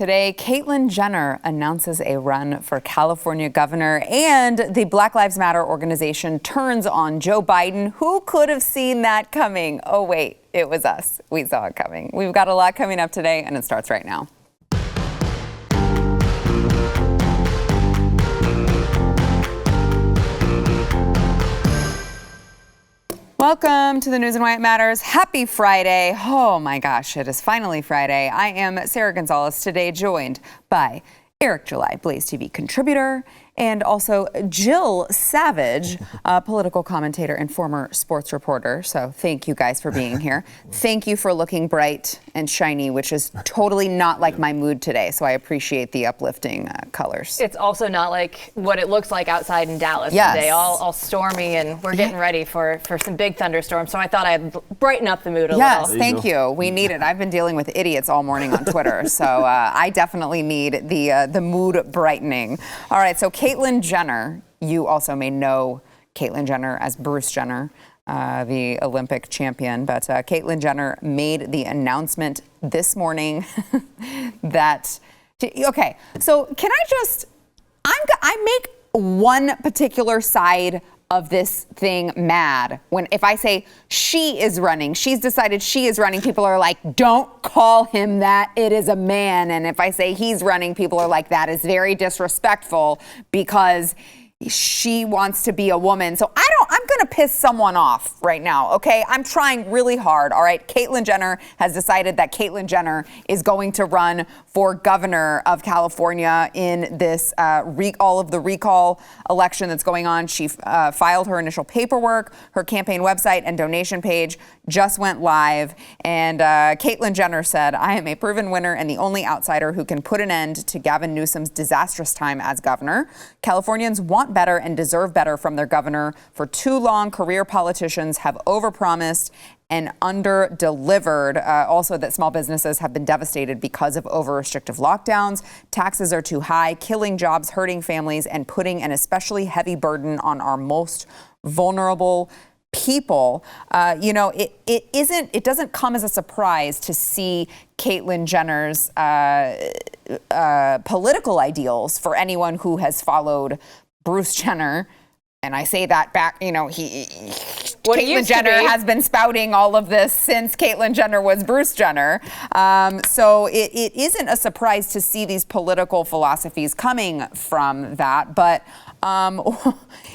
Today, Caitlyn Jenner announces a run for California governor, and the Black Lives Matter organization turns on Joe Biden. Who could have seen that coming? Oh, wait, it was us. We saw it coming. We've got a lot coming up today, and it starts right now. Welcome to the news and why it matters. Happy Friday. Oh my gosh, it is finally Friday. I am Sarah Gonzalez, today joined by Eric July, BlazeTV contributor, and also Jill Savage, political commentator and former sports reporter. So thank you guys for being here. Thank you for looking bright and shiny, which is totally not like my mood today. So I appreciate the uplifting colors. It's also not like what it looks like outside in Dallas today, all stormy, and we're getting ready for some big thunderstorms. So I thought I'd brighten up the mood a little. Yes, thank you. We need it. I've been dealing with idiots all morning on Twitter, so I definitely need the mood brightening. All right, so Caitlyn Jenner, you also may know Caitlyn Jenner as Bruce Jenner, the Olympic champion, but Caitlyn Jenner made the announcement this morning that, okay, so can I make one particular side of this thing mad if I say she is running, she's decided she is running, people are like, don't call him that, it is a man. And if I say he's running, people are like, that is very disrespectful because she wants to be a woman. So I'm going to piss someone off right now, okay? I'm trying really hard, all right? Caitlyn Jenner has decided that Caitlyn Jenner is going to run for governor of California in this all of the recall election that's going on. She filed her initial paperwork. Her campaign website and donation page just went live. And Caitlyn Jenner said, I am a proven winner and the only outsider who can put an end to Gavin Newsom's disastrous time as governor. Californians want better and deserve better from their governor. For too long, career politicians have overpromised and under-delivered. Also that small businesses have been devastated because of over-restrictive lockdowns. Taxes are too high, killing jobs, hurting families, and putting an especially heavy burden on our most vulnerable people. It doesn't come as a surprise to see Caitlyn Jenner's political ideals for anyone who has followed Bruce Jenner. And I say that back, Caitlyn Jenner has been spouting all of this since Caitlyn Jenner was Bruce Jenner. So it isn't a surprise to see these political philosophies coming from that. But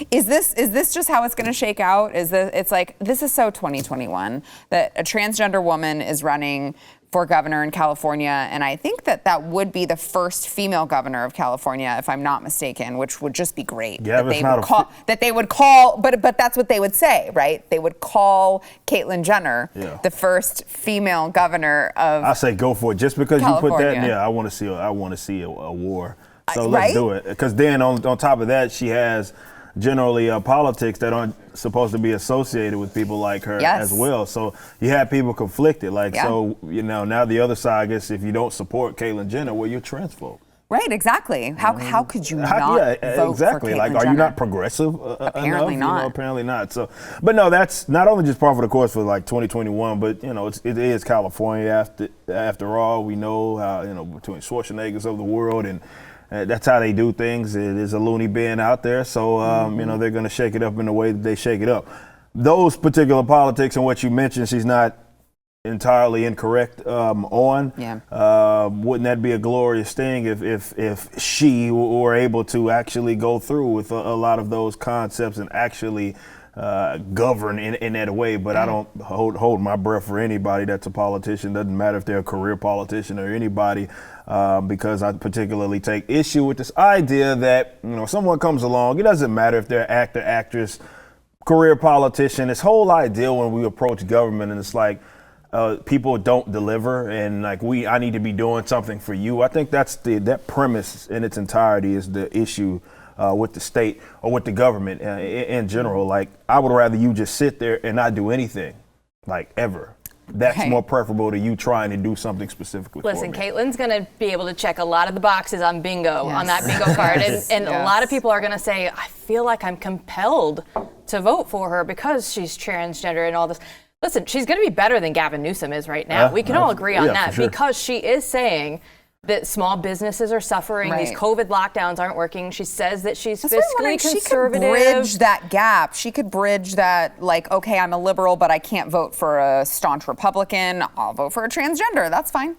is this just how it's going to shake out? This is so 2021 that a transgender woman is running for governor in California, and I think that would be the first female governor of California, if I'm not mistaken, which would just be great. Yeah, That they would call, but that's what they would say, right? They would call Caitlyn Jenner the first female governor of. I say go for it, just because California. You put that. Yeah, I want to see a war. So let's do it. Because then on top of that, she has generally politics that aren't supposed to be associated with people like her as well. So you have people conflicted. So, now the other side, I guess, if you don't support Caitlyn Jenner, well, you're transphobe. Right, exactly. How could you not vote exactly. for Caitlyn Are Jenner? you not progressive Apparently enough? not. Apparently not. So, but no, that's not only just par for the course for 2021, but it is California after all. We know how between Schwarzeneggers of the world and that's how they do things. It is a loony bin out there, so they're going to shake it up in the way that they shake it up. Those particular politics and what you mentioned, she's not entirely incorrect on. Wouldn't that be a glorious thing if she were able to actually go through with a lot of those concepts and actually govern in that way? But I don't hold my breath for anybody that's a politician. Doesn't matter if they're a career politician or anybody, because I particularly take issue with this idea that someone comes along, it doesn't matter if they're actor, actress, career politician. This whole idea when we approach government and it's like people don't deliver and I need to be doing something for you. I think that premise in its entirety is the issue with the state or with the government in general. I would rather you just sit there and not do anything, ever. That's more preferable to you trying to do something specifically for me. Listen, Caitlyn's going to be able to check a lot of the boxes on bingo, on that bingo card. And a lot of people are going to say, I feel like I'm compelled to vote for her because she's transgender and all this. Listen, she's going to be better than Gavin Newsom is right now. We can all agree on that because she is saying that small businesses are suffering. Right. These COVID lockdowns aren't working. She says that she's That's what I'm fiscally wondering. conservative. She could bridge that gap. She could bridge that, like, okay, I'm a liberal, but I can't vote for a staunch Republican. I'll vote for a transgender. That's fine.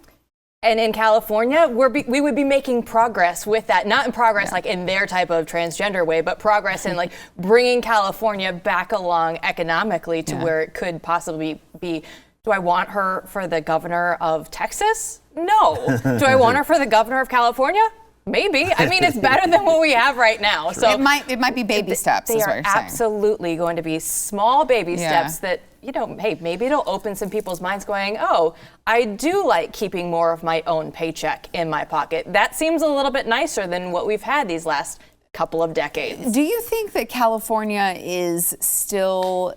And in California, we would be making progress with that. Not in progress like in their type of transgender way, but progress in like bringing California back along economically to where it could possibly be. Do I want her for the governor of Texas? No. Do I want her for the governor of California? Maybe. I mean, it's better than what we have right now. So it might be baby steps. They is what are you're saying. absolutely going to be small baby steps that, you know, hey, maybe it'll open some people's minds going, oh, I do like keeping more of my own paycheck in my pocket. That seems a little bit nicer than what we've had these last couple of decades. Do you think that California is still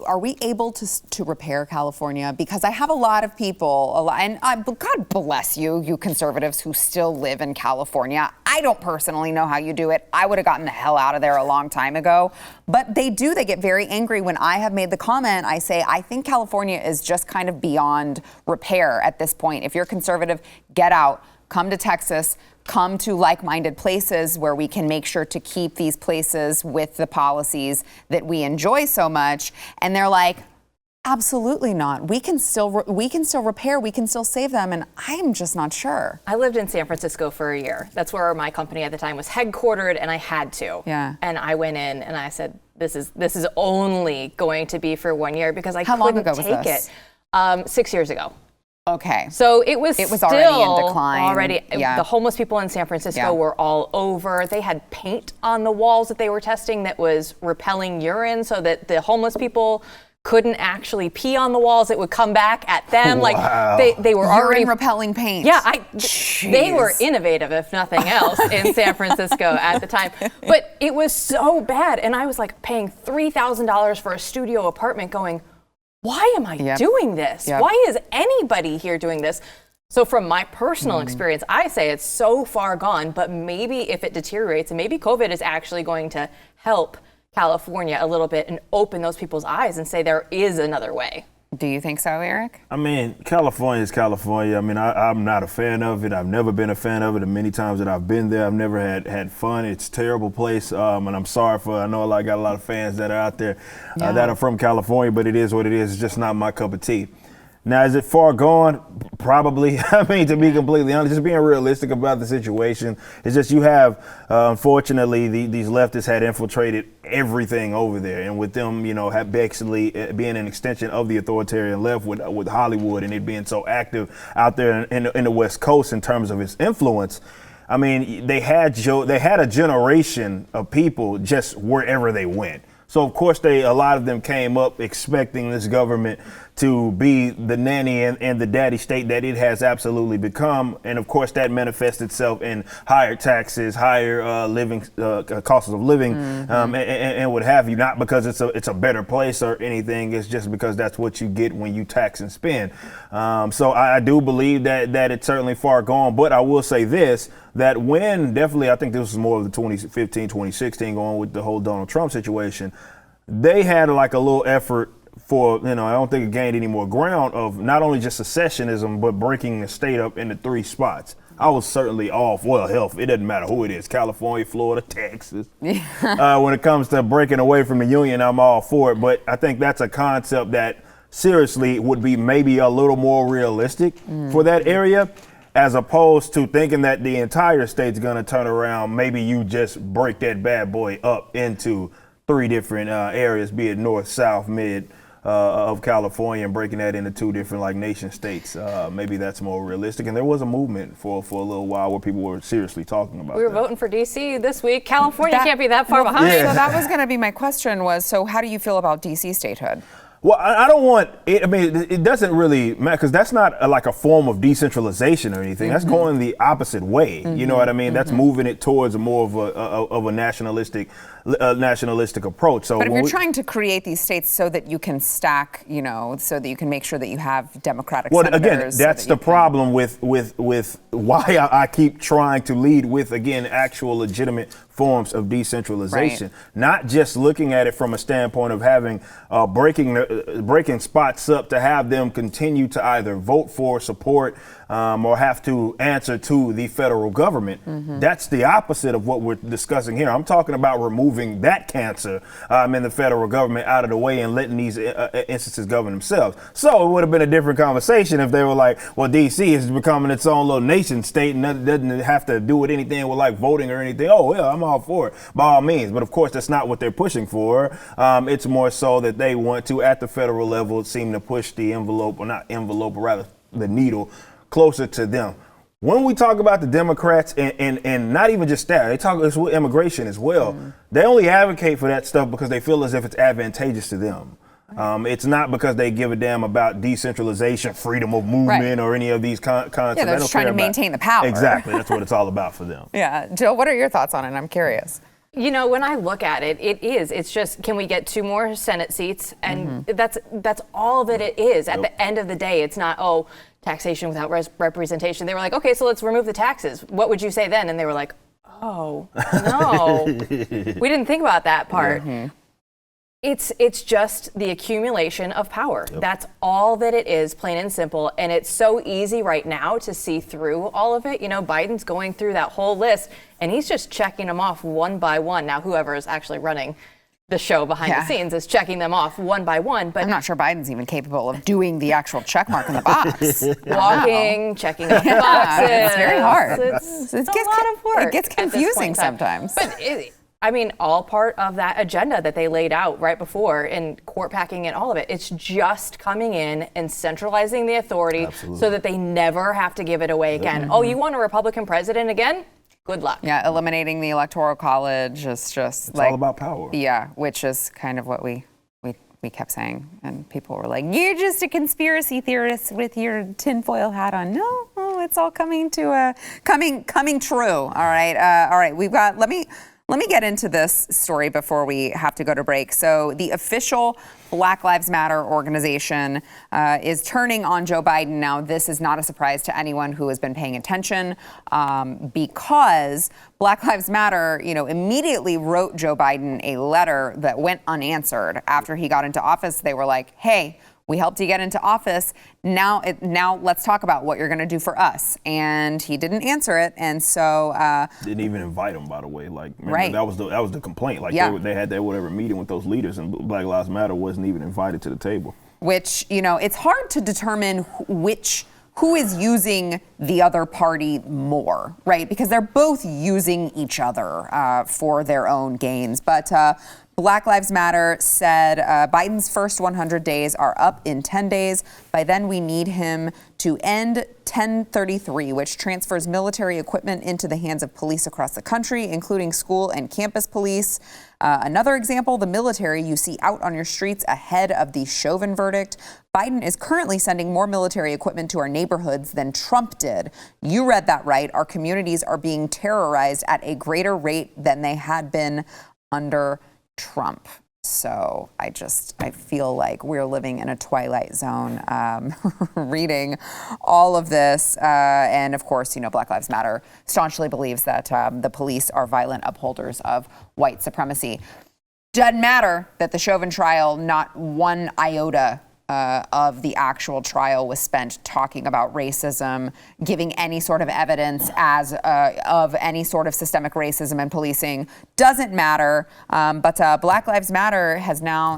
are we able to repair California? Because I have a lot of people, and God bless you, you conservatives who still live in California. I don't personally know how you do it. I would have gotten the hell out of there a long time ago. But they get very angry when I have made the comment. I say, I think California is just kind of beyond repair at this point. If you're conservative, get out, come to Texas, come to like-minded places where we can make sure to keep these places with the policies that we enjoy so much. And they're like, absolutely not. We can still repair. We can still save them. And I'm just not sure. I lived in San Francisco for a year. That's where my company at the time was headquartered, and I had to. Yeah. And I went in and I said, this is only going to be for 1 year because I How long couldn't ago was take this? it. 6 years ago. Okay. So it was still already in decline. The homeless people in San Francisco were all over. They had paint on the walls that they were testing that was repelling urine so that the homeless people couldn't actually pee on the walls. It would come back at them. Wow. Like they were already urine repelling paint. Yeah, they were innovative, if nothing else, in San Francisco at the time. But it was so bad. And I was like paying $3,000 for a studio apartment going, why am I doing this? Why is anybody here doing this? So from my personal experience, I say it's so far gone, but maybe if it deteriorates, and maybe COVID is actually going to help California a little bit and open those people's eyes and say there is another way. Do you think so, Eric? I mean, California is California. I mean, I'm not a fan of it. I've never been a fan of it. And many times that I've been there, I've never had fun. It's a terrible place. And I'm sorry I know I got a lot of fans that are out there that are from California, but it is what it is. It's just not my cup of tea. Now, is it far gone? Probably. I mean, to be completely honest, just being realistic about the situation, it's just you have, unfortunately, these leftists had infiltrated everything over there. And with them, have basically being an extension of the authoritarian left with Hollywood and it being so active out there in the West Coast in terms of its influence. I mean, they had a generation of people just wherever they went. So, of course, a lot of them came up expecting this government to be the nanny and the daddy state that it has absolutely become. And, of course, that manifests itself in higher taxes, higher living costs of living, and what have you. Not because it's a better place or anything. It's just because that's what you get when you tax and spend. So I do believe that it's certainly far gone. But I will say this, that I think this was more of the 2015, 2016 going with the whole Donald Trump situation. They had like a little effort for, I don't think it gained any more ground of not only just secessionism, but breaking the state up into 3 spots. I was certainly all for health. It doesn't matter who it is, California, Florida, Texas. When it comes to breaking away from the union, I'm all for it. But I think that's a concept that seriously would be maybe a little more realistic for that area, as opposed to thinking that the entire state's going to turn around. Maybe you just break that bad boy up into 3 different areas, be it north, south, mid of California, and breaking that into 2 different nation states. Maybe that's more realistic. And there was a movement for a little while where people were seriously talking about that. We were voting for D.C. this week. California can't be that far behind. So that was going to be my question so how do you feel about D.C. statehood? Well, I don't want it. I mean, it doesn't really matter because that's not like a form of decentralization or anything. That's going the opposite way. You know what I mean? That's moving it towards more of a nationalistic approach. So, but if you're trying to create these states so that you can stack, so that you can make sure that you have Democratic senators. Well, again, that's the problem with why I keep trying to lead with, again, actual legitimate forms of decentralization, not just looking at it from a standpoint of having breaking spots up to have them continue to either vote for, support or have to answer to the federal government. That's the opposite of what we're discussing here. I'm talking about removing that cancer in the federal government out of the way and letting these instances govern themselves. So it would have been a different conversation if they were like, well, D.C. is becoming its own little nation state and doesn't have to do with anything with like voting or anything. Oh, yeah, I'm all for it, by all means. But of course, that's not what they're pushing for. It's more so that they want to, at the federal level, seem to push the envelope, or not envelope, but rather the needle closer to them. When we talk about the Democrats and not even just that, they talk with immigration as well. They only advocate for that stuff because they feel as if it's advantageous to them. It's not because they give a damn about decentralization, freedom of movement, or any of these concepts. Yeah, they're just trying to maintain the power. Exactly. That's what it's all about for them. Yeah. Jill, what are your thoughts on it? I'm curious. You know, when I look at it, it's just, can we get 2 more Senate seats? And that's all that it is. At the end of the day, it's not, oh, taxation without representation. They were like, okay, so let's remove the taxes. What would you say then? And they were like, oh, no, we didn't think about that part. It's just the accumulation of power. That's all that it is, plain and simple. And it's so easy right now to see through all of it. You know, Biden's going through that whole list and he's just checking them off one by one. Now, whoever is actually running the show behind the scenes is checking them off one by one. But I'm not sure Biden's even capable of doing the actual check mark in the box. Walking, checking off the boxes. It's very hard. It's a lot of work. It gets confusing sometimes. But I mean, all part of that agenda that they laid out right before, and court packing and all of it. It's just coming in and centralizing the authority so that they never have to give it away again. Oh, you want a Republican president again? Good luck. Yeah, eliminating the Electoral College is just it's all about power. Yeah, which is kind of what we kept saying, and people were like, "You're just a conspiracy theorist with your tinfoil hat on." No, it's all coming true. All right. We've got. Let me get into this story before we have to go to break. So the official Black Lives Matter organization is turning on Joe Biden. Now, this is not a surprise to anyone who has been paying attention because Black Lives Matter, immediately wrote Joe Biden a letter that went unanswered after he got into office. They were like, hey, we helped you get into office. Now let's talk about what you're going to do for us. And he didn't answer it. And so didn't even invite him, by the way. Like, remember, that was the complaint. Like they had their whatever meeting with those leaders, and Black Lives Matter wasn't even invited to the table. Which, it's hard to determine who is using the other party more, right? Because they're both using each other for their own gains. But Black Lives Matter said Biden's first 100 days are up in 10 days. By then, we need him to end 1033, which transfers military equipment into the hands of police across the country, including school and campus police. Another example, the military you see out on your streets ahead of the Chauvin verdict. Biden is currently sending more military equipment to our neighborhoods than Trump did. You read that right. Our communities are being terrorized at a greater rate than they had been under Trump. So I feel like we're living in a twilight zone reading all of this. And of course, Black Lives Matter staunchly believes that the police are violent upholders of white supremacy. Doesn't matter that the Chauvin trial, not one iota of the actual trial was spent talking about racism, giving any sort of evidence of any sort of systemic racism in policing. Doesn't matter. But Black Lives Matter has now,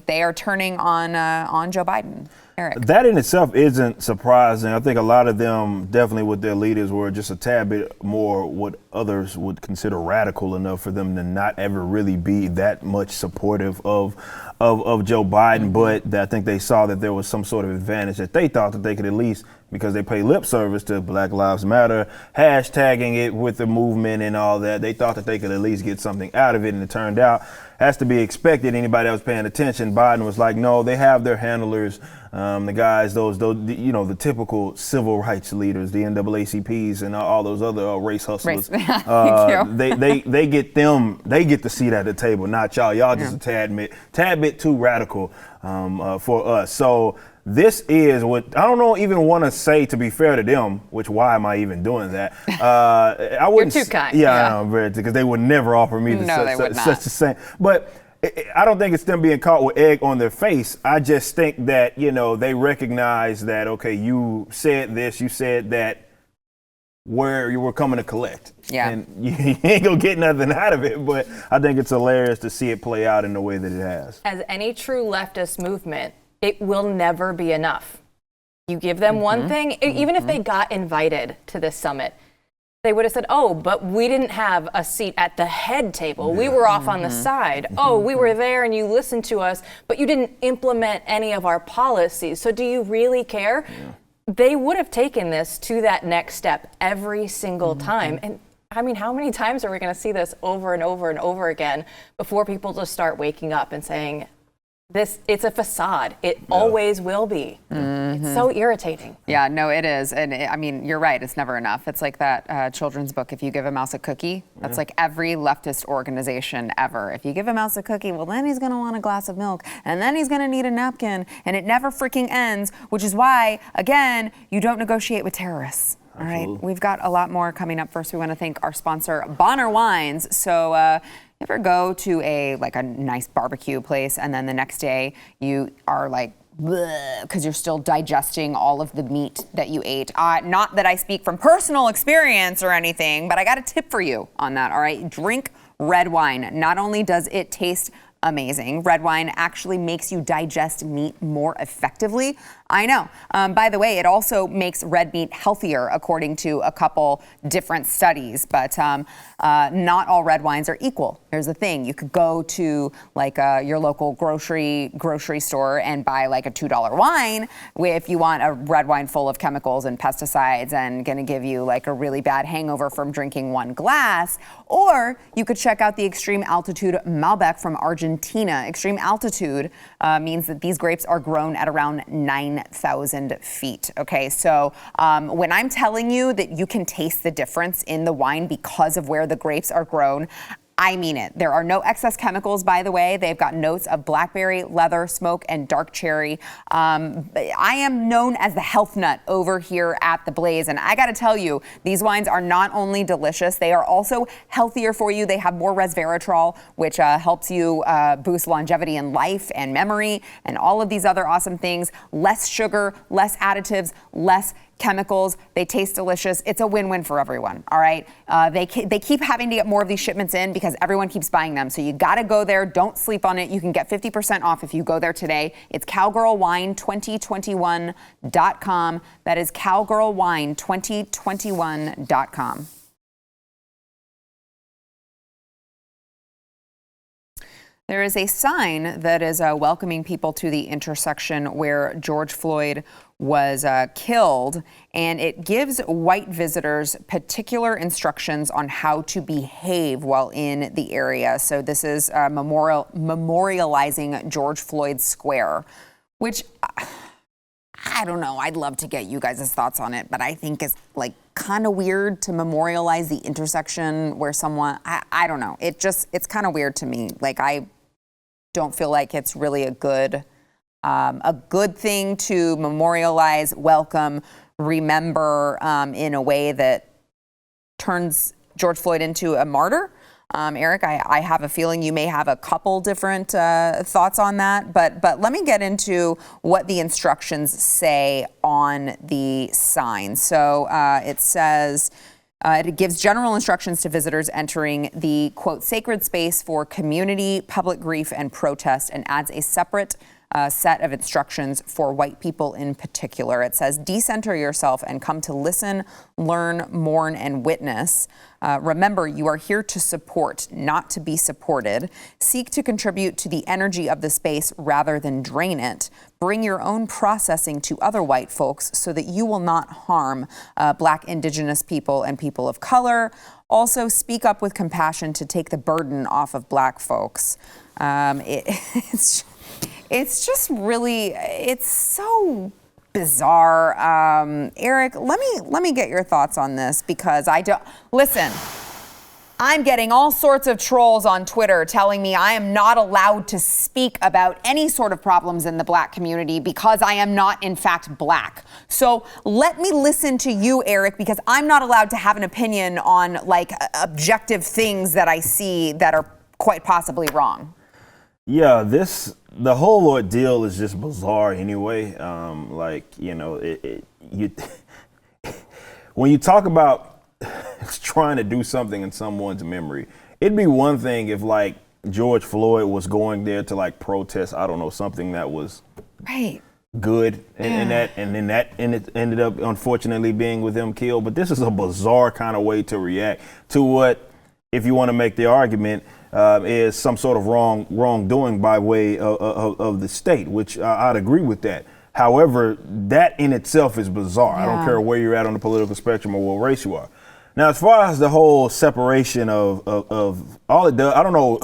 they are turning on Joe Biden. Eric. That in itself isn't surprising. I think a lot of them, definitely with their leaders, were just a tad bit more what others would consider radical enough for them to not ever really be that much supportive of Joe Biden. But I think they saw that there was some sort of advantage that they thought that they could at least, because they pay lip service to Black Lives Matter, hashtagging it with the movement and all that. They thought that they could at least get something out of it, and it turned out, has to be expected. Anybody that was paying attention, Biden was like, no, they have their handlers, the guys, those the typical civil rights leaders, the NAACPs and all those other race hustlers. They get the seat at the table, not y'all. Y'all just a tad bit too radical for us. So this is what I don't even want to say, to be fair to them, which why am I even doing that? I wouldn't. You're too kind. Yeah, because they would never offer me such a same. But I don't think it's them being caught with egg on their face. I just think that, they recognize that, okay, you said this, you said that, where you were coming to collect. Yeah. And you ain't gonna get nothing out of it, but I think it's hilarious to see it play out in the way that it has. As any true leftist movement, it will never be enough. You give them one thing, even if they got invited to this summit, they would have said, oh, but we didn't have a seat at the head table. We were off on the side. Oh, we were there and you listened to us, but you didn't implement any of our policies. So do you really care? Yeah. They would have taken this to that next step every single time. And I mean, how many times are we going to see this over and over and over again before people just start waking up and saying, it's a facade. It always will be. It's so irritating. Yeah, no, it is. And I mean, you're right. It's never enough. It's like that children's book, If You Give a Mouse a Cookie. That's like every leftist organization ever. If you give a mouse a cookie, well, then he's going to want a glass of milk. And then he's going to need a napkin. And it never freaking ends, which is why, again, you don't negotiate with terrorists. All right. We've got a lot more coming up. First, we want to thank our sponsor, Bonner Wines. So, you ever go to a nice barbecue place and then the next day you are like, because you're still digesting all of the meat that you ate? Not that I speak from personal experience or anything, but I got a tip for you on that, all right? Drink red wine. Not only does it taste amazing, red wine actually makes you digest meat more effectively. I know. By the way, it also makes red meat healthier, according to a couple different studies. But not all red wines are equal. Here's the thing: you could go to your local grocery store and buy like a $2 wine if you want a red wine full of chemicals and pesticides and going to give you like a really bad hangover from drinking one glass. Or you could check out the Extreme Altitude Malbec from Argentina. Extreme altitude means that these grapes are grown at around 9,000 feet. Okay, so when I'm telling you that you can taste the difference in the wine because of where the grapes are grown, I mean it. There are no excess chemicals, by the way. They've got notes of blackberry, leather, smoke, and dark cherry. I am known as the health nut over here at the Blaze, and I got to tell you, these wines are not only delicious, they are also healthier for you. They have more resveratrol, which helps you boost longevity in life and memory, and all of these other awesome things. Less sugar, less additives, less chemicals. They taste delicious. It's a win-win for everyone. All right. They keep having to get more of these shipments in because everyone keeps buying them. So you got to go there. Don't sleep on it. You can get 50% off if you go there today. It's cowgirlwine2021.com. That is cowgirlwine2021.com. There is a sign that is welcoming people to the intersection where George Floyd was killed, and it gives white visitors particular instructions on how to behave while in the area. So this is memorializing George Floyd Square, which I don't know. I'd love to get you guys' thoughts on it, but I think it's like kind of weird to memorialize the intersection where someone, I don't know. It's kind of weird to me. Like, I don't feel like it's really a good thing to memorialize, welcome, remember in a way that turns George Floyd into a martyr. Eric, I have a feeling you may have a couple different thoughts on that, but let me get into what the instructions say on the sign. So it says, it gives general instructions to visitors entering the, quote, sacred space for community, public grief, and protest, and adds a separate set of instructions for white people in particular. It says, decenter yourself and come to listen, learn, mourn, and witness. Remember, you are here to support, not to be supported. Seek to contribute to the energy of the space rather than drain it. Bring your own processing to other white folks so that you will not harm Black, Indigenous people, and people of color. Also, speak up with compassion to take the burden off of Black folks. It's just really, it's so bizarre. Eric, let me get your thoughts on this, because listen, I'm getting all sorts of trolls on Twitter telling me I am not allowed to speak about any sort of problems in the Black community because I am not, in fact, Black. So let me listen to you, Eric, because I'm not allowed to have an opinion on like objective things that I see that are quite possibly wrong. Yeah, the whole ordeal is just bizarre anyway. When you talk about trying to do something in someone's memory, it'd be one thing if like George Floyd was going there to like protest, I don't know, something that was good, and it ended up unfortunately being with him killed. But this is a bizarre kind of way to react to what, if you want to make the argument, is some sort of wrongdoing by way of the state, which I'd agree with that. However, that in itself is bizarre. I don't care where you're at on the political spectrum or what race you are. Now, as far as the whole separation of all it does, I don't know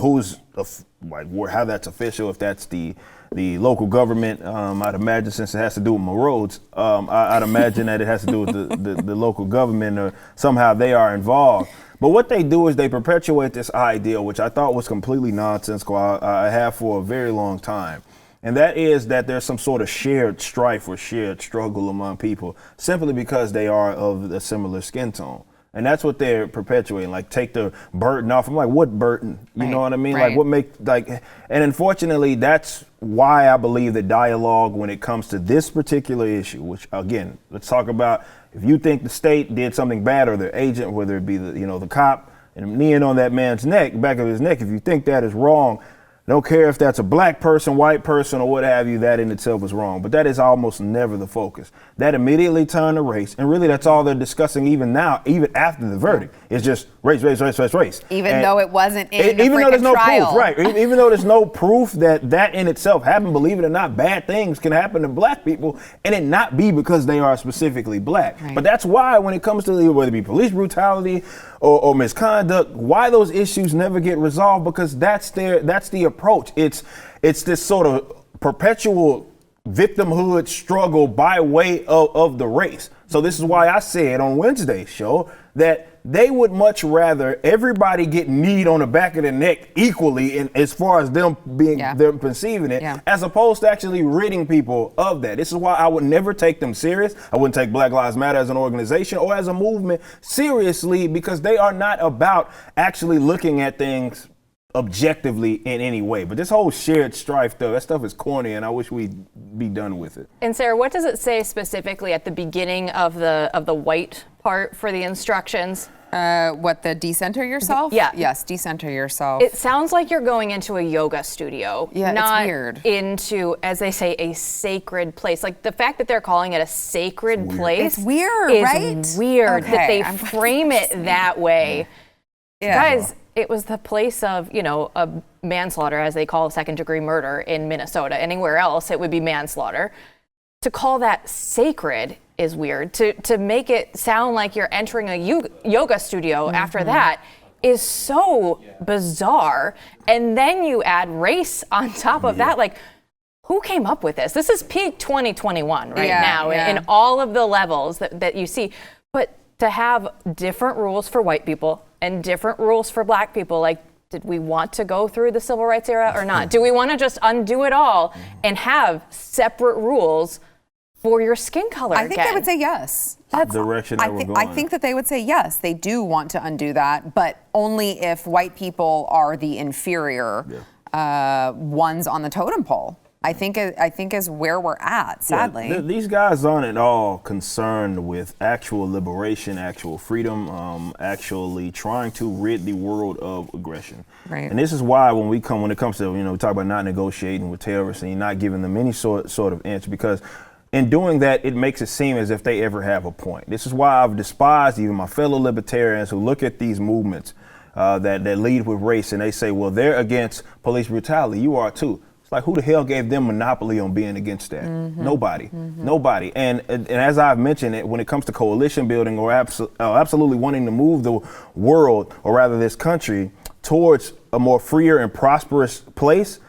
how that's official, if that's the local government. I'd imagine, since it has to do with my roads, I'd imagine that it has to do with the local government, or somehow they are involved. But what they do is they perpetuate this ideal, which I thought was completely nonsensical. I have for a very long time. And that is that there's some sort of shared strife or shared struggle among people simply because they are of a similar skin tone. And that's what they're perpetuating, like take the burden off. I'm like, what burden? You know what I mean? Like, what and unfortunately, that's why I believe that dialogue when it comes to this particular issue, which again, let's talk about, if you think the state did something bad, or their agent, whether it be the cop and kneeling on that man's neck, back of his neck, if you think that is wrong, don't care if that's a black person, white person, or what have you, that in itself is wrong. But that is almost never the focus. That immediately turned to race. And really, that's all they're discussing even now, even after the verdict. It's just race. Even though it wasn't in the even though there's no trial. proof, right. Even though there's no proof that in itself happened, believe it or not, bad things can happen to black people, and it not be because they are specifically black. Right. But that's why when it comes to whether it be police brutality or misconduct, why those issues never get resolved, because that's the approach. It's this sort of perpetual victimhood struggle by way of the race. So this is why I said on Wednesday's show that they would much rather everybody get kneed on the back of the neck equally, in as far as them being them perceiving it, as opposed to actually ridding people of that. This is why I would never take them serious. I wouldn't take Black Lives Matter as an organization or as a movement seriously, because they are not about actually looking at things objectively in any way. But this whole shared strife, though, that stuff is corny, and I wish we'd be done with it. And Sarah, what does it say specifically at the beginning of the white part for the instructions? What, the decenter yourself? Yeah. Yes, decenter yourself. It sounds like you're going into a yoga studio. Yeah, not it's weird. Into, as they say, a sacred place. Like, the fact that they're calling it a sacred place It's weird, is right? weird Okay, that they frame it that way. Yeah. Guys, it was the place of, a manslaughter, as they call second-degree murder in Minnesota. Anywhere else, it would be manslaughter. To call that sacred is weird. To make it sound like you're entering a yoga studio after that is so bizarre. And then you add race on top of that. Like, who came up with this? This is peak 2021 now in all of the levels that you see. But to have different rules for white people and different rules for black people, like, did we want to go through the civil rights era or not? Do we want to just undo it all and have separate rules for your skin color I think they would say yes. That's the direction that we're going. I think that they would say yes. They do want to undo that, but only if white people are the inferior ones on the totem pole. I think is where we're at, sadly. Yeah, these guys aren't at all concerned with actual liberation, actual freedom, actually trying to rid the world of aggression. Right. And this is why when it comes to, we talk about not negotiating with terrorists and not giving them any sort of inch, because in doing that, it makes it seem as if they ever have a point. This is why I've despised even my fellow libertarians who look at these movements that lead with race, and they say, well, they're against police brutality. You are too. It's like, who the hell gave them monopoly on being against that? Nobody. And as I've mentioned, when it comes to coalition building or absolutely wanting to move the world, or rather this country, towards a more freer and prosperous place,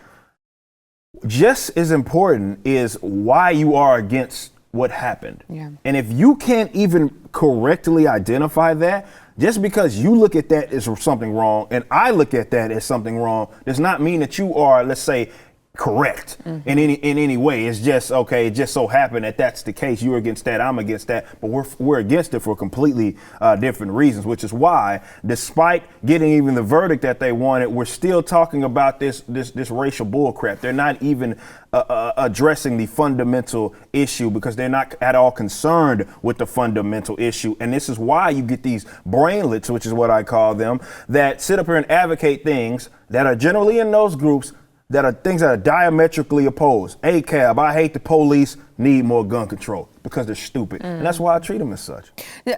just as important is why you are against what happened. Yeah. And if you can't even correctly identify that, just because you look at that as something wrong and I look at that as something wrong, does not mean that you are, let's say, correct in any way. It's just, okay, it just so happened that that's the case. You're against that, I'm against that, but we're against it for completely different reasons, which is why, despite getting even the verdict that they wanted, we're still talking about this racial bullcrap. They're not even addressing the fundamental issue, because they're not at all concerned with the fundamental issue. And this is why you get these brainlets, which is what I call them, that sit up here and advocate things that are generally in those groups that are things that are diametrically opposed. ACAB, I hate the police, need more gun control, because they're stupid. And that's why I treat them as such.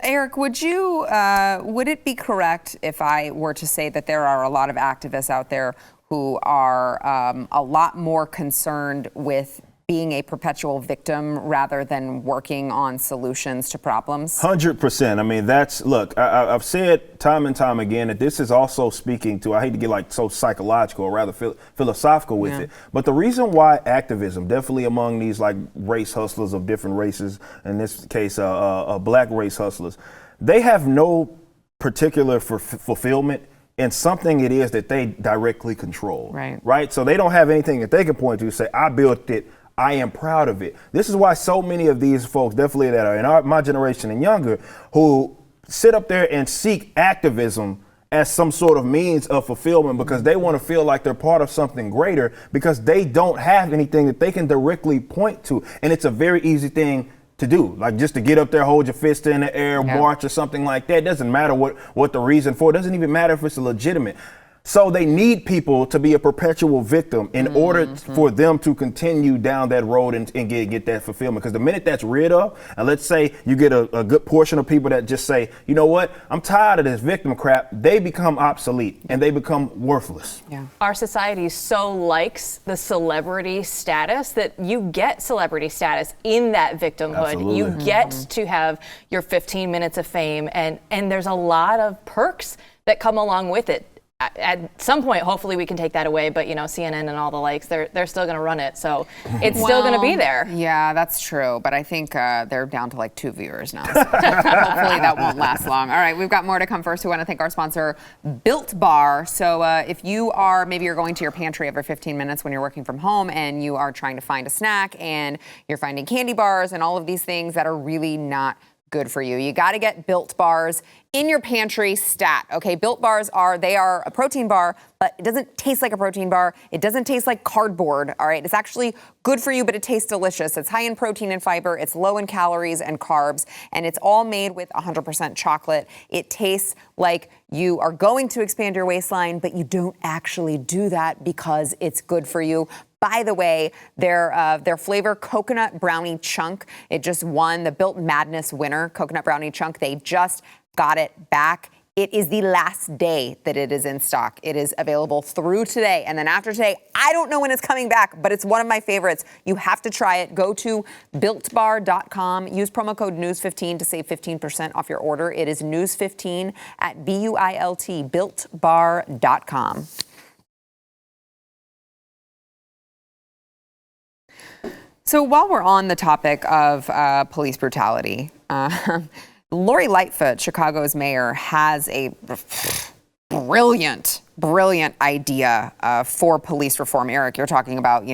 Eric, would it be correct if I were to say that there are a lot of activists out there who are a lot more concerned with being a perpetual victim rather than working on solutions to problems? 100%. I mean, look, I've said time and time again that this is also speaking to, I hate to get like so psychological or rather philosophical with it, but the reason why activism, definitely among these like race hustlers of different races, in this case, black race hustlers, they have no particular fulfillment in something it is that they directly control. Right? So they don't have anything that they can point to say, I built it, I am proud of it. This is why so many of these folks, definitely that are in my generation and younger, who sit up there and seek activism as some sort of means of fulfillment, because they want to feel like they're part of something greater, because they don't have anything that they can directly point to. And it's a very easy thing to do, like just to get up there, hold your fist in the air, march or something like that. It doesn't matter what the reason for. It doesn't even matter if it's legitimate. So they need people to be a perpetual victim in order for them to continue down that road and get that fulfillment. Because the minute that's rid of, and let's say you get a good portion of people that just say, you know what, I'm tired of this victim crap, they become obsolete and they become worthless. Our society so likes the celebrity status that you get celebrity status in that victimhood. Absolutely. You get to have your 15 minutes of fame, and there's a lot of perks that come along with it. At some point, hopefully we can take that away, but CNN and all the likes, they're still going to run it, so it's still going to be there. Yeah, that's true, but I think they're down to like 2 viewers now, so hopefully that won't last long. All right, we've got more to come. First, we want to thank our sponsor, Built Bar. So if maybe you're going to your pantry every 15 minutes when you're working from home and you are trying to find a snack and you're finding candy bars and all of these things that are really not good for you, you got to get Built Bars in your pantry stat. Okay, Built Bars are a protein bar, but it doesn't taste like a protein bar. It doesn't taste like cardboard, all right? It's actually good for you, but it tastes delicious. It's high in protein and fiber. It's low in calories and carbs, and it's all made with 100% chocolate. It tastes like you are going to expand your waistline, but you don't actually do that because it's good for you. By the way, their flavor, Coconut Brownie Chunk, it just won the Built Madness winner, Coconut Brownie Chunk. They just got it back. It is the last day that it is in stock. It is available through today. And then after today, I don't know when it's coming back, but it's one of my favorites. You have to try it. Go to BuiltBar.com. Use promo code News15 to save 15% off your order. It is News15 at BUILT, BuiltBar.com. So while we're on the topic of police brutality, Lori Lightfoot, Chicago's mayor, has a brilliant idea for police reform. Eric, you're talking about,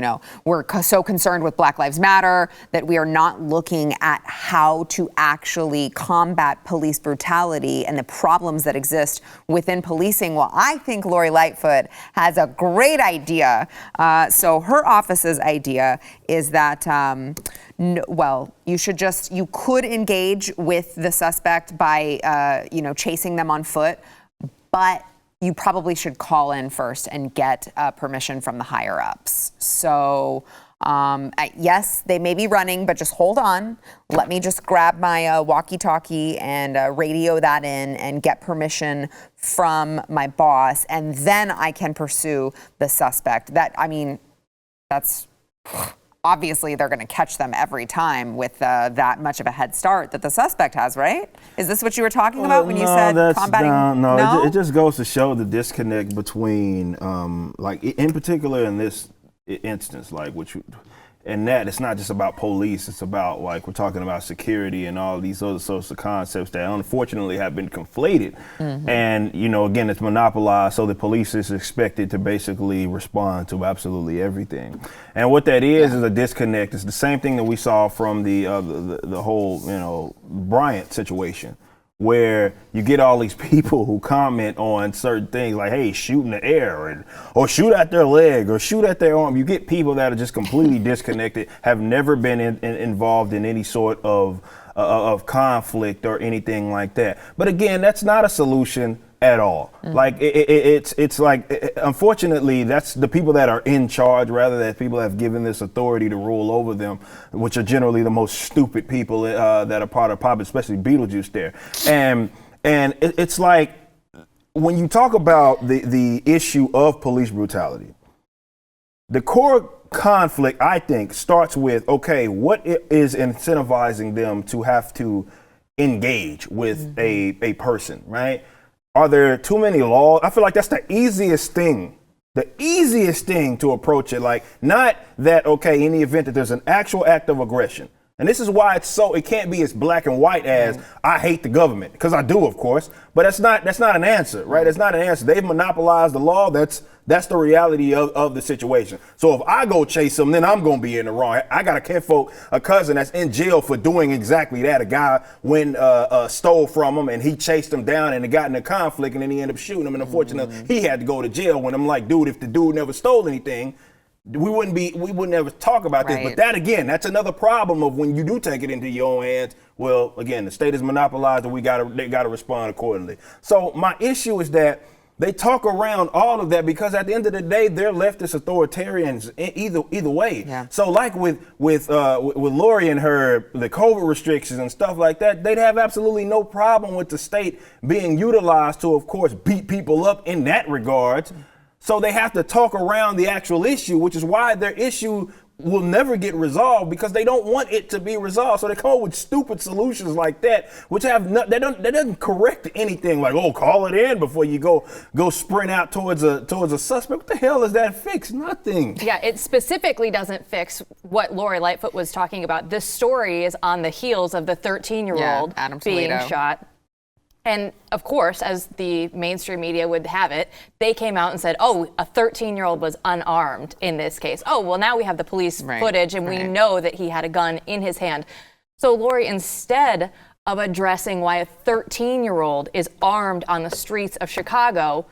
we're so concerned with Black Lives Matter that we are not looking at how to actually combat police brutality and the problems that exist within policing. Well, I think Lori Lightfoot has a great idea. So her office's idea is that, you could engage with the suspect by, chasing them on foot, but you probably should call in first and get permission from the higher ups. So, yes, they may be running, but just hold on. Let me just grab my walkie-talkie and radio that in and get permission from my boss, and then I can pursue the suspect. That's obviously they're going to catch them every time with that much of a head start that the suspect has, right? Is this what you were talking about when you said combating? No, it just goes to show the disconnect between, in particular in this instance, and that it's not just about police, it's about, like, we're talking about security and all these other sorts of concepts that unfortunately have been conflated. And, you know, again, it's monopolized, so the police is expected to basically respond to absolutely everything. And what that is a disconnect. It's the same thing that we saw from the whole, you know, Bryant situation, where you get all these people who comment on certain things like, hey, shoot in the air, or shoot at their leg, or shoot at their arm. You get people that are just completely disconnected, have never been involved in any sort of conflict or anything like that. But again, that's not a solution at all. Like it's like, unfortunately, that's the people that are in charge, rather than people that have given this authority to rule over them, which are generally the most stupid people that are part of pop, especially Beetlejuice there. And it's like, when you talk about the issue of police brutality, the core conflict, I think, starts with, okay, what is incentivizing them to have to engage with a person, right? Are there too many laws? I feel like that's the easiest thing to approach it. Like, not that, okay, in the event that there's an actual act of aggression. And this is why it can't be as black and white as I hate the government, because I do, of course, but that's not an answer, right? It's not an answer. They've monopolized the law. That's the reality of the situation. So if I go chase them, then I'm going to be in the wrong. I got a cousin that's in jail for doing exactly that. A guy stole from him, and he chased him down, and it got in a conflict, and then he ended up shooting him. And unfortunately, he had to go to jail. When I'm like, dude, if the dude never stole anything, we wouldn't ever talk about this. But that, again, that's another problem of when you do take it into your own hands. Well, again, the state is monopolized, and they gotta respond accordingly. So my issue is that they talk around all of that, because at the end of the day, they're leftist authoritarians either way. Yeah. So like with Lori and the COVID restrictions and stuff like that, they'd have absolutely no problem with the state being utilized to, of course, beat people up in that regard. So they have to talk around the actual issue, which is why their issue will never get resolved, because they don't want it to be resolved. So they come up with stupid solutions like that, which that doesn't correct anything. Like, oh, call it in before you go sprint out towards a suspect. What the hell does that fix? Nothing. Yeah, it specifically doesn't fix what Lori Lightfoot was talking about. This story is on the heels of the 13-year-old being shot. And of course, as the mainstream media would have it, they came out and said, oh, a 13-year-old was unarmed in this case. Oh, well, now we have the police footage, and we know that he had a gun in his hand. So Lori, instead of addressing why a 13-year-old is armed on the streets of Chicago,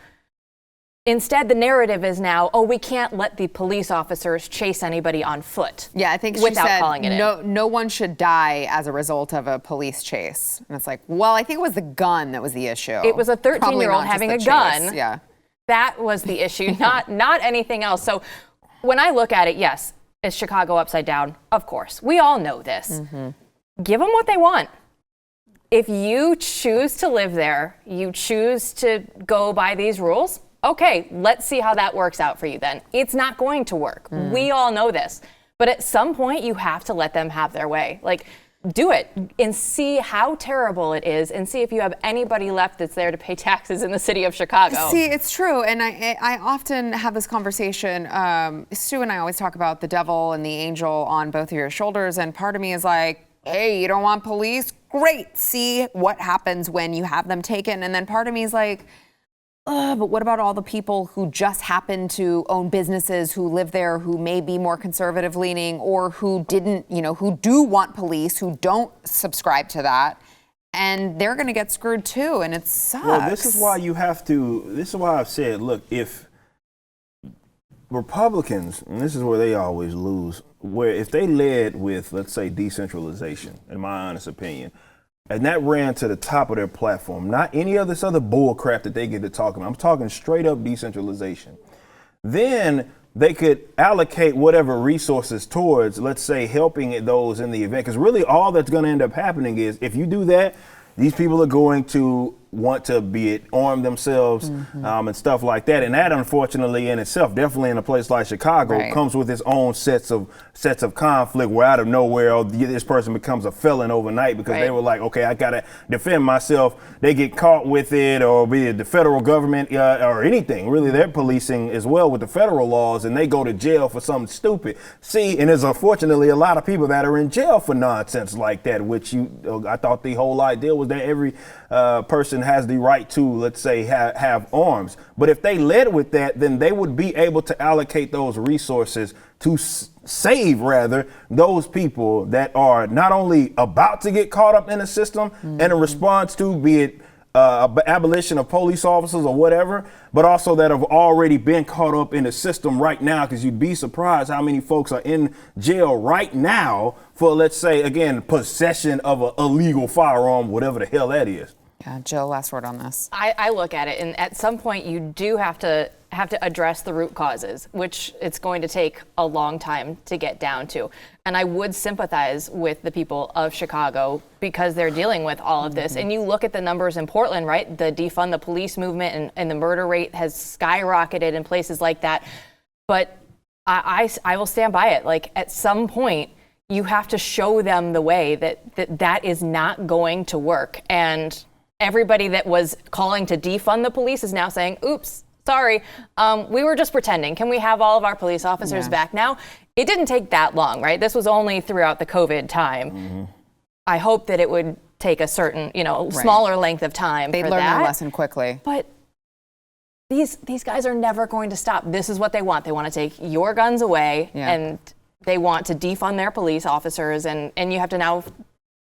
instead, the narrative is now, oh, we can't let the police officers chase anybody on foot. Yeah, I think she said no one should die as a result of a police chase. And it's like, well, I think it was the gun that was the issue. It was a 13-year-old having a gun. Yeah. That was the issue, not anything else. So when I look at it, yes, is Chicago upside down? Of course. We all know this. Give them what they want. If you choose to live there, you choose to go by these rules, okay, let's see how that works out for you then. It's not going to work. We all know this. But at some point, you have to let them have their way. Like, do it and see how terrible it is, and see if you have anybody left that's there to pay taxes in the city of Chicago. See, it's true. And I often have this conversation. Stu and I always talk about the devil and the angel on both of your shoulders. And part of me is like, hey, you don't want police? Great. See what happens when you have them taken. And then part of me is like, but what about all the people who just happen to own businesses, who live there, who may be more conservative leaning, or who didn't, who do want police, who don't subscribe to that, and they're going to get screwed too, and it sucks. Well, this is why I've said, look, if Republicans, and this is where they always lose, where if they led with, let's say, decentralization, in my honest opinion, and that ran to the top of their platform, not any of this other bull crap that they get to talk about. I'm talking straight up decentralization. Then they could allocate whatever resources towards, let's say, helping those in the event. Because really all that's going to end up happening is, if you do that, these people are going to want to be it arm themselves and stuff like that. And that, unfortunately, in itself, definitely in a place like Chicago, comes with its own sets of conflict where out of nowhere this person becomes a felon overnight because they were like, okay, I gotta defend myself. They get caught with it, or be it the federal government or anything. Really, they're policing as well with the federal laws, and they go to jail for something stupid. See, and there's unfortunately a lot of people that are in jail for nonsense like that, which I thought the whole idea was that every person has the right to, let's say, have arms. But if they led with that, then they would be able to allocate those resources to save, rather, those people that are not only about to get caught up in the system and a response to, be it abolition of police officers or whatever, but also that have already been caught up in the system right now, because you'd be surprised how many folks are in jail right now for, let's say, again, possession of an illegal firearm, whatever the hell that is. Yeah, Jill, last word on this. I look at it, and at some point you do have to address the root causes, which it's going to take a long time to get down to. And I would sympathize with the people of Chicago because they're dealing with all of this. And you look at the numbers in Portland, right? The defund the police movement and the murder rate has skyrocketed in places like that. But I will stand by it. Like, at some point, you have to show them the way that is not going to work. And everybody that was calling to defund the police is now saying, oops, sorry, we were just pretending. Can we have all of our police officers back now? It didn't take that long, right? This was only throughout the COVID time. I hope that it would take a certain, smaller length of time. They'd learn their lesson quickly. But these guys are never going to stop. This is what they want. They want to take your guns away, and they want to defund their police officers, and you have to now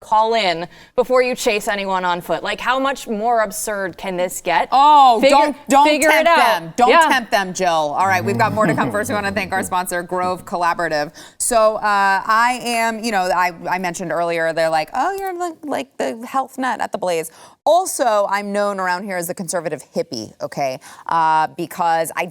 call in before you chase anyone on foot. Like, how much more absurd can this get? Oh, don't figure tempt it out. them. Don't tempt them, Jill. All right, we've got more to come. First, we want to thank our sponsor, Grove Collaborative. So I am, I mentioned earlier, they're like, oh, you're like the health nut at the Blaze. Also, I'm known around here as the conservative hippie, okay? Because I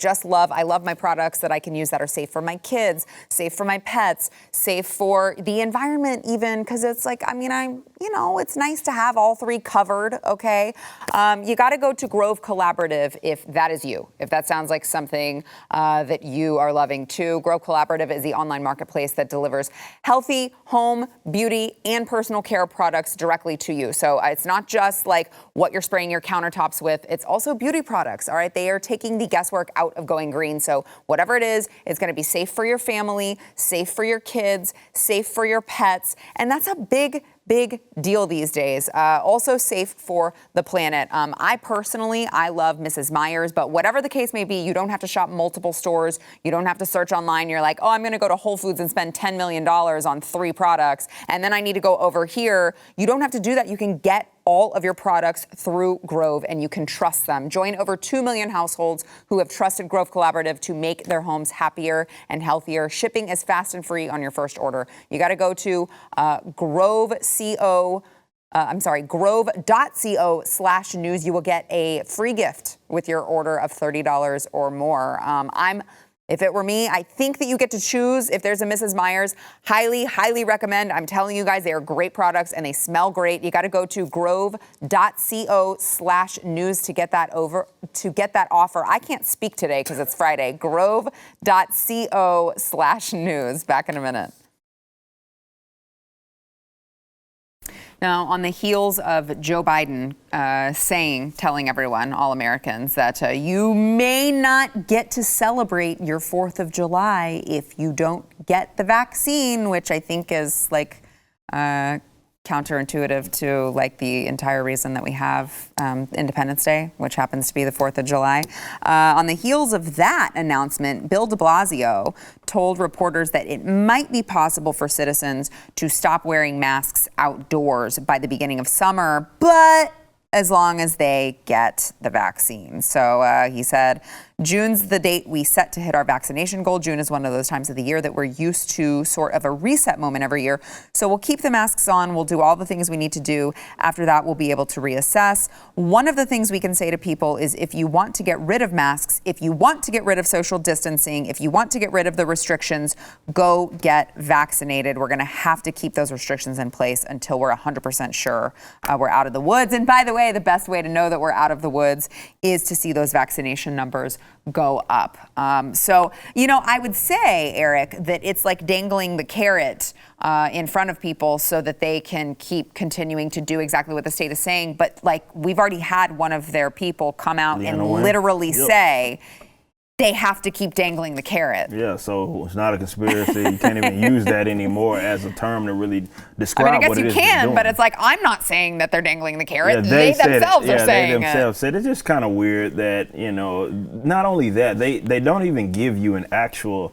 love my products that I can use that are safe for my kids, safe for my pets, safe for the environment even, because it's like, it's nice to have all three covered, okay? You got to go to Grove Collaborative if that is you, if that sounds like something that you are loving too. Grove Collaborative is the online marketplace that delivers healthy home, beauty, and personal care products directly to you. So it's not just like what you're spraying your countertops with, it's also beauty products, all right? They are taking the guesswork out of going green. So whatever it is, it's going to be safe for your family, safe for your kids, safe for your pets, and that's a big deal these days. Also safe for the planet. I love Mrs. Meyer's, but whatever the case may be, you don't have to shop multiple stores. You don't have to search online. You're like, oh, I'm going to go to Whole Foods and spend $10 million on 3 products, and then I need to go over here. You don't have to do that. You can get all of your products through Grove, and you can trust them. Join over 2 million households who have trusted Grove Collaborative to make their homes happier and healthier. Shipping is fast and free on your first order. You got to go to grove.co/news. You will get a free gift with your order of $30 or more. If it were me, I think that you get to choose if there's a Mrs. Meyer's. Highly recommend. I'm telling you guys, they are great products and they smell great. You got to go to grove.co/news to get that offer. I can't speak today because it's Friday. Grove.co/news. Back in a minute. Now, on the heels of Joe Biden telling everyone, all Americans, that you may not get to celebrate your 4th of July if you don't get the vaccine, which I think is like counterintuitive to like the entire reason that we have Independence Day, which happens to be the 4th of July. On the heels of that announcement, Bill de Blasio told reporters that it might be possible for citizens to stop wearing masks outdoors by the beginning of summer, but as long as they get the vaccine. So he said June's the date we set to hit our vaccination goal. June is one of those times of the year that we're used to sort of a reset moment every year. So we'll keep the masks on. We'll do all the things we need to do. After that, we'll be able to reassess. One of the things we can say to people is if you want to get rid of masks, if you want to get rid of social distancing, if you want to get rid of the restrictions, go get vaccinated. We're going to have to keep those restrictions in place until we're 100% sure we're out of the woods. And by the way, the best way to know that we're out of the woods is to see those vaccination numbers go up. So, I would say, Eric, that it's like dangling the carrot in front of people so that they can keep continuing to do exactly what the state is saying. But we've already had one of their people come out and literally say, they have to keep dangling the carrot. Yeah, so it's not a conspiracy. You can't even use that anymore as a term to really describe what it is. I guess you can, but it's I'm not saying that they're dangling the carrot. Yeah, they themselves are saying it. They themselves said it's just kind of weird that, not only that, they don't even give you an actual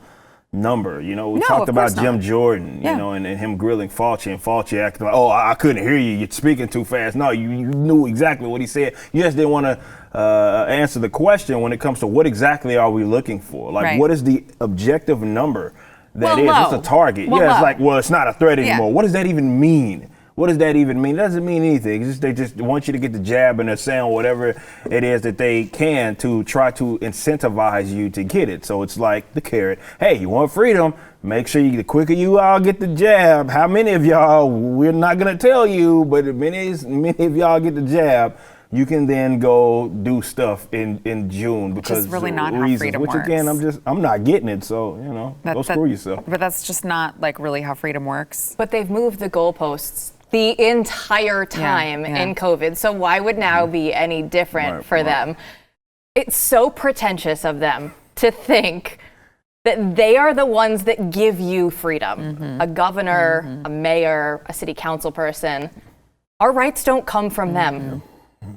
number. We talked about Jim Jordan, and him grilling Fauci, and Fauci acting like, oh, I couldn't hear you. You're speaking too fast. No, you knew exactly what he said. You just didn't want to answer the question when it comes to what exactly are we looking for? What is the objective number that is? It's a target. It's not a threat anymore. What does that even mean? What does that even mean? It doesn't mean anything. They just want you to get the jab, and they're saying whatever it is that they can to try to incentivize you to get it. So it's like the carrot. Hey, you want freedom? Make sure the quicker you all get the jab. How many of y'all, we're not going to tell you, but many of y'all get the jab, you can then go do stuff in June because it's really not reasons, how freedom which works. Again, I'm not getting it. So, go screw yourself. But that's just not really how freedom works. But they've moved the goalposts the entire time in COVID. So why would now be any different for them? It's so pretentious of them to think that they are the ones that give you freedom. A governor, a mayor, a city council person. Our rights don't come from them.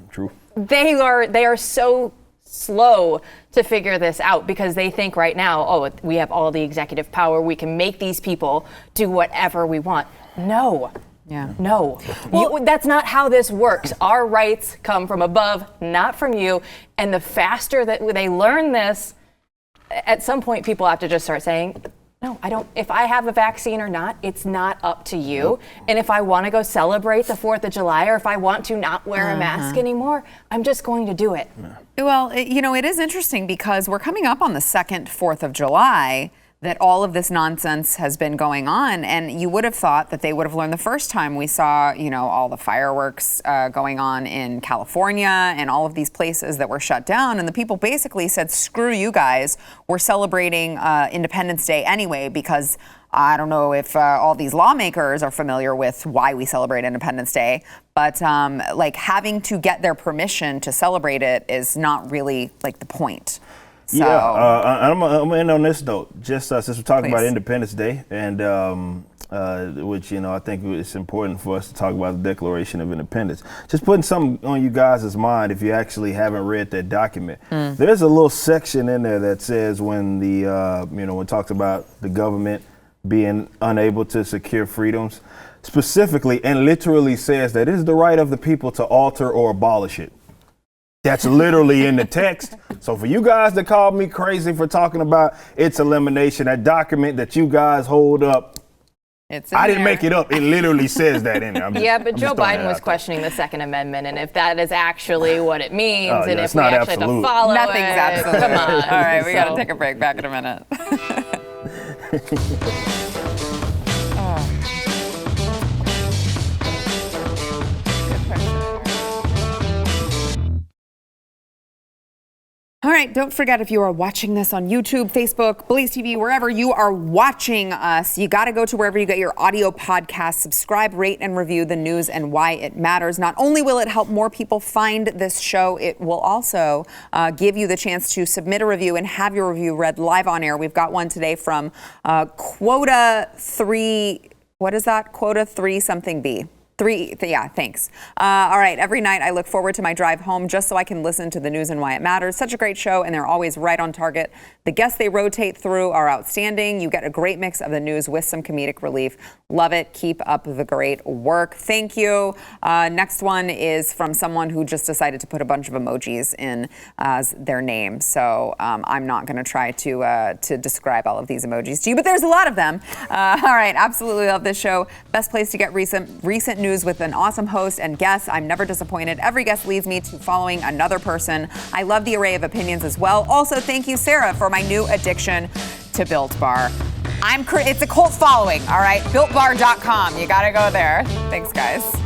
True. They are so slow to figure this out because they think right now, we have all the executive power. We can make these people do whatever we want. No. Yeah. No. Well, that's not how this works. Our rights come from above, not from you. And the faster that they learn this, at some point people have to just start saying, no, I don't. If I have a vaccine or not, it's not up to you. And if I want to go celebrate the 4th of July or if I want to not wear a mask anymore, I'm just going to do it. Well, it is interesting because we're coming up on the second 4th of July that all of this nonsense has been going on. And you would have thought that they would have learned the first time we saw, all the fireworks going on in California and all of these places that were shut down. And the people basically said, screw you guys. We're celebrating Independence Day anyway, because I don't know if all these lawmakers are familiar with why we celebrate Independence Day, but having to get their permission to celebrate it is not really the point. So, I'm going to end on this note, just since we're talking about Independence Day, and which, I think it's important for us to talk about the Declaration of Independence. Just putting something on you guys' mind if you actually haven't read that document. There's a little section in there that says when when it talks about the government being unable to secure freedoms, specifically and literally says that it is the right of the people to alter or abolish it. That's literally in the text. So for you guys that called me crazy for talking about its elimination, that document that you guys hold up, I didn't make it up. It literally says that in there. But Joe Biden was questioning the Second Amendment and if that is actually what it means and if we actually have to follow Nothing's absolute. Come on. All right, we got to take a break. Back in a minute. All right, don't forget, if you are watching this on YouTube, Facebook, BlazeTV, wherever you are watching us, you got to go to wherever you get your audio podcast, subscribe, rate, and review the news and why it matters. Not only will it help more people find this show, it will also give you the chance to submit a review and have your review read live on air. We've got one today from Quota 3, what is that? Quota 3 something B. Thanks. All right, every night I look forward to my drive home just so I can listen to the news and why it matters. Such a great show, and they're always right on target. The guests they rotate through are outstanding. You get a great mix of the news with some comedic relief. Love it. Keep up the great work. Thank you. Next one is from someone who just decided to put a bunch of emojis in as their name. So I'm not going to try to describe all of these emojis to you, but there's a lot of them. All right, absolutely love this show. Best place to get recent news with an awesome host and guests. I'm never disappointed. Every guest leads me to following another person. I love the array of opinions as well. Also, thank you, Sarah, for my new addiction to Built Bar. It's a cult following, all right? BuiltBar.com. You got to go there. Thanks, guys.